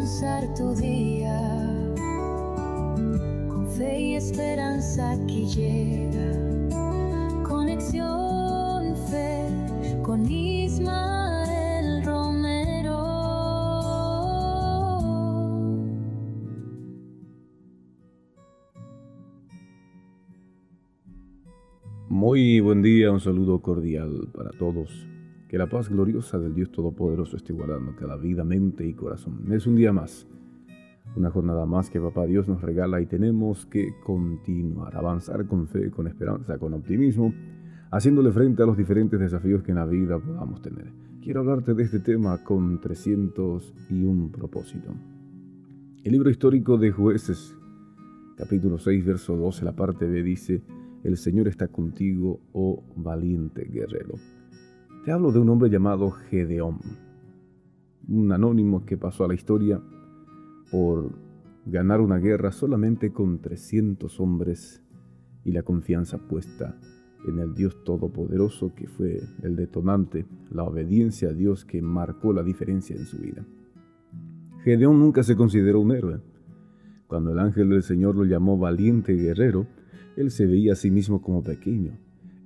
comenzar tu día con fe y esperanza que llega. Conexión Fe con Ismael Romero. Muy buen día, un saludo cordial para todos. Que la paz gloriosa del Dios Todopoderoso esté guardando cada vida, mente y corazón. Es un día más, una jornada más que Papá Dios nos regala y tenemos que continuar, avanzar con fe, con esperanza, con optimismo, haciéndole frente a los diferentes desafíos que en la vida podamos tener. Quiero hablarte de este tema con 301 propósito. El libro histórico de Jueces, capítulo 6, verso 12, la parte B dice: el Señor está contigo, oh valiente guerrero. Te hablo de un hombre llamado Gedeón, un anónimo que pasó a la historia por ganar una guerra solamente con 300 hombres y la confianza puesta en el Dios Todopoderoso, que fue el detonante, la obediencia a Dios que marcó la diferencia en su vida. Gedeón nunca se consideró un héroe. Cuando el ángel del Señor lo llamó valiente guerrero, él se veía a sí mismo como pequeño,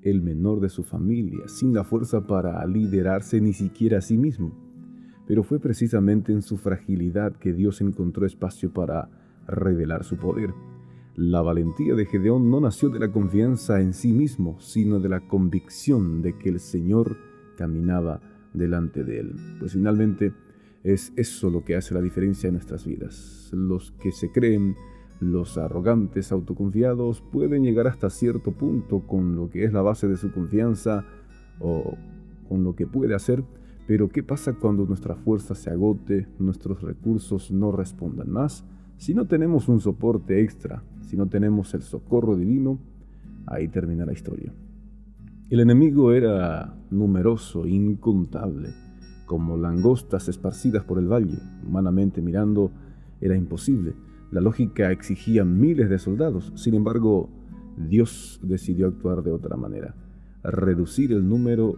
el menor de su familia, sin la fuerza para liderarse ni siquiera a sí mismo. Pero fue precisamente en su fragilidad que Dios encontró espacio para revelar su poder. La valentía de Gedeón no nació de la confianza en sí mismo, sino de la convicción de que el Señor caminaba delante de él. Pues finalmente es eso lo que hace la diferencia en nuestras vidas. Los que se creen, los arrogantes, autoconfiados, pueden llegar hasta cierto punto con lo que es la base de su confianza o con lo que puede hacer, pero ¿qué pasa cuando nuestra fuerza se agote, nuestros recursos no respondan más? Si no tenemos un soporte extra, si no tenemos el socorro divino, ahí termina la historia. El enemigo era numeroso, incontable, como langostas esparcidas por el valle. Humanamente mirando, era imposible. La lógica exigía miles de soldados. Sin embargo, Dios decidió actuar de otra manera, reducir el número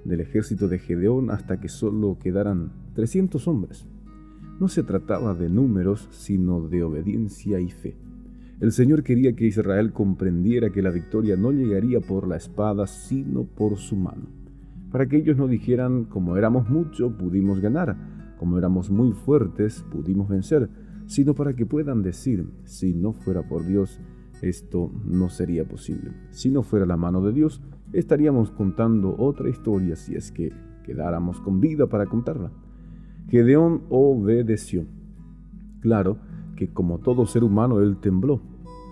del ejército de Gedeón hasta que solo quedaran 300 hombres. No se trataba de números, sino de obediencia y fe. El Señor quería que Israel comprendiera que la victoria no llegaría por la espada, sino por su mano. Para que ellos no dijeran: como éramos muchos, pudimos ganar; como éramos muy fuertes, pudimos vencer; sino para que puedan decir: si no fuera por Dios, esto no sería posible. Si no fuera la mano de Dios, estaríamos contando otra historia, si es que quedáramos con vida para contarla. Gedeón obedeció. Claro que como todo ser humano él tembló,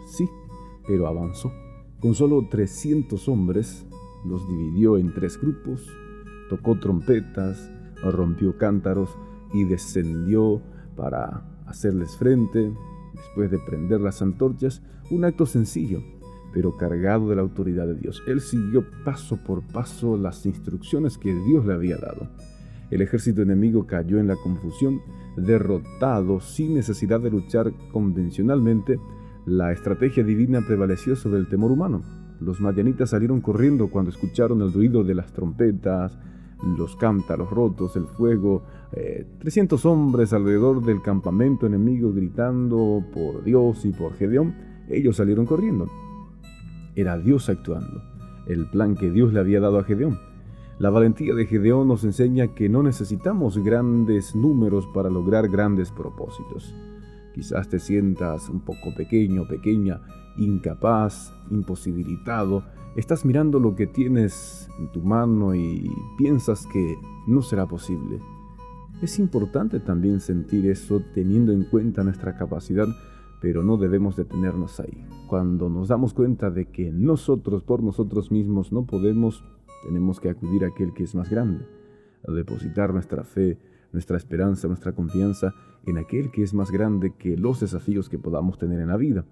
sí, pero avanzó. Con solo 300 hombres, los dividió en 3 grupos, tocó trompetas, rompió cántaros y descendió para hacerles frente. Después de prender las antorchas, un acto sencillo, pero cargado de la autoridad de Dios. Él siguió paso por paso las instrucciones que Dios le había dado. El ejército enemigo cayó en la confusión, derrotado sin necesidad de luchar convencionalmente. La estrategia divina prevaleció sobre el temor humano. Los madianitas salieron corriendo cuando escucharon el ruido de las trompetas, los cántaros rotos, el fuego. 300 hombres alrededor del campamento enemigo gritando por Dios y por Gedeón. Ellos salieron corriendo. Era Dios actuando, el plan que Dios le había dado a Gedeón. La valentía de Gedeón nos enseña que no necesitamos grandes números para lograr grandes propósitos. Quizás te sientas un poco pequeño, pequeña, incapaz, imposibilitado. Estás mirando lo que tienes en tu mano y piensas que no será posible. Es importante también sentir eso teniendo en cuenta nuestra capacidad, pero no debemos detenernos ahí. Cuando nos damos cuenta de que nosotros por nosotros mismos no podemos, tenemos que acudir a aquel que es más grande, a depositar nuestra fe, nuestra esperanza, nuestra confianza en aquel que es más grande que los desafíos que podamos tener en la vida,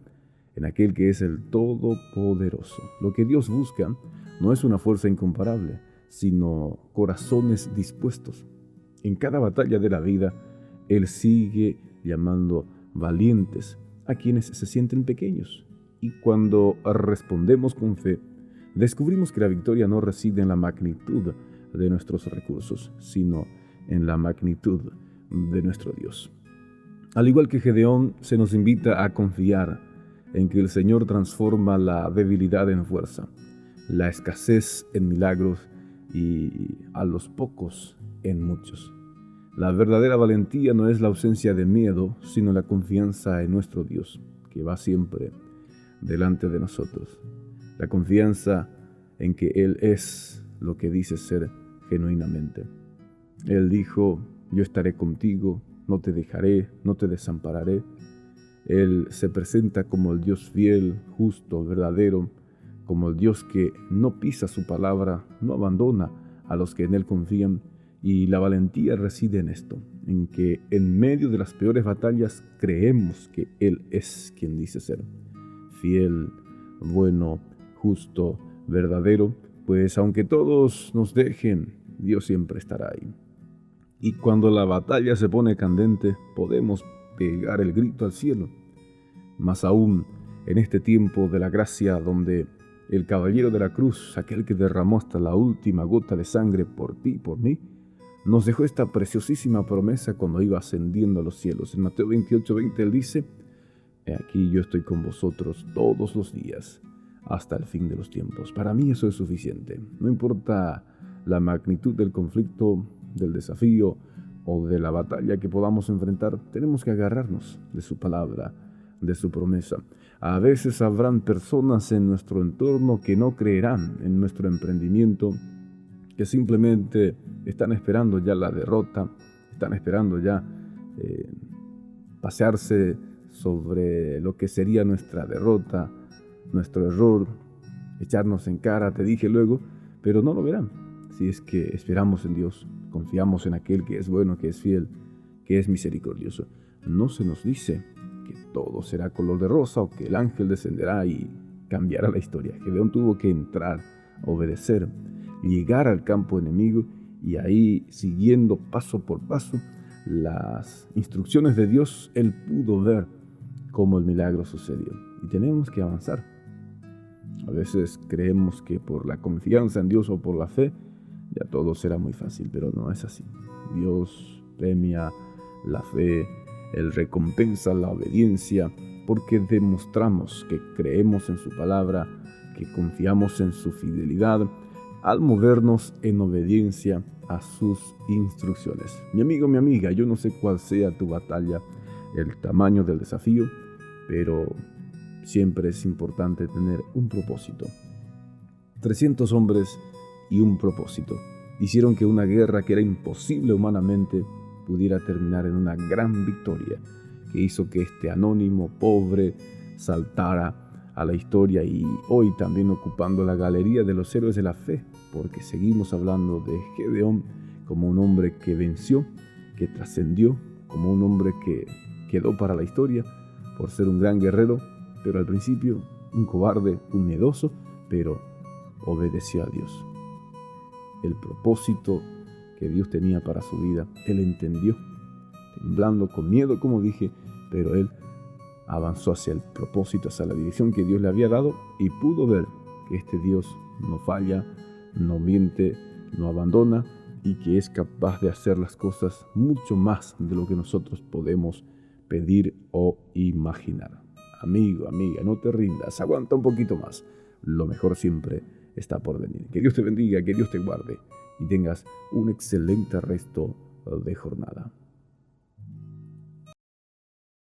en aquel que es el Todopoderoso. Lo que Dios busca no es una fuerza incomparable, sino corazones dispuestos. En cada batalla de la vida, Él sigue llamando valientes a quienes se sienten pequeños. Y cuando respondemos con fe, descubrimos que la victoria no reside en la magnitud de nuestros recursos, sino en la magnitud de nuestro Dios. Al igual que Gedeón, se nos invita a confiar en que el Señor transforma la debilidad en fuerza, la escasez en milagros y a los pocos en muchos. La verdadera valentía no es la ausencia de miedo, sino la confianza en nuestro Dios, que va siempre delante de nosotros. La confianza en que Él es lo que dice ser genuinamente. Él dijo: yo estaré contigo, no te dejaré, no te desampararé. Él se presenta como el Dios fiel, justo, verdadero, como el Dios que no pisa su palabra, no abandona a los que en Él confían. Y la valentía reside en esto, en que en medio de las peores batallas creemos que Él es quien dice ser. Fiel, bueno, justo, verdadero, pues aunque todos nos dejen, Dios siempre estará ahí. Y cuando la batalla se pone candente, podemos pegar el grito al cielo. Más aún en este tiempo de la gracia donde el caballero de la cruz, aquel que derramó hasta la última gota de sangre por ti y por mí, nos dejó esta preciosísima promesa cuando iba ascendiendo a los cielos. En Mateo 28:20 Él dice: He aquí yo estoy con vosotros todos los días, hasta el fin de los tiempos. Para mí eso es suficiente. No importa la magnitud del conflicto, del desafío o de la batalla que podamos enfrentar, tenemos que agarrarnos de su palabra, de su promesa. A veces habrán personas en nuestro entorno que no creerán en nuestro emprendimiento, que simplemente están esperando ya la derrota, están esperando ya pasearse sobre lo que sería nuestra derrota, nuestro error, echarnos en cara, te dije luego, pero no lo verán. Si es que esperamos en Dios, confiamos en aquel que es bueno, que es fiel, que es misericordioso. No se nos dice que todo será color de rosa o que el ángel descenderá y cambiará la historia. Gedeón tuvo que entrar, obedecer, llegar al campo enemigo y ahí, siguiendo paso por paso las instrucciones de Dios, él pudo ver cómo el milagro sucedió. Y tenemos que avanzar. A veces creemos que por la confianza en Dios o por la fe ya todo será muy fácil, pero no es así. Dios premia la fe, Él recompensa la obediencia, porque demostramos que creemos en su palabra, que confiamos en su fidelidad, al movernos en obediencia a sus instrucciones. Mi amigo, mi amiga, yo no sé cuál sea tu batalla, el tamaño del desafío, pero siempre es importante tener un propósito. 300 hombres y un propósito hicieron que una guerra que era imposible humanamente pudiera terminar en una gran victoria que hizo que este anónimo pobre saltara a la historia y hoy también ocupando la galería de los héroes de la fe, porque seguimos hablando de Gedeón como un hombre que venció, que trascendió, como un hombre que quedó para la historia por ser un gran guerrero, pero al principio un cobarde, un miedoso, pero obedeció a Dios. El propósito que Dios tenía para su vida, él entendió, temblando con miedo, como dije, pero él avanzó hacia el propósito, hacia la dirección que Dios le había dado y pudo ver que este Dios no falla, no miente, no abandona y que es capaz de hacer las cosas mucho más de lo que nosotros podemos pedir o imaginar. Amigo, amiga, no te rindas, aguanta un poquito más. Lo mejor siempre está por venir. Que Dios te bendiga, que Dios te guarde y tengas un excelente resto de jornada.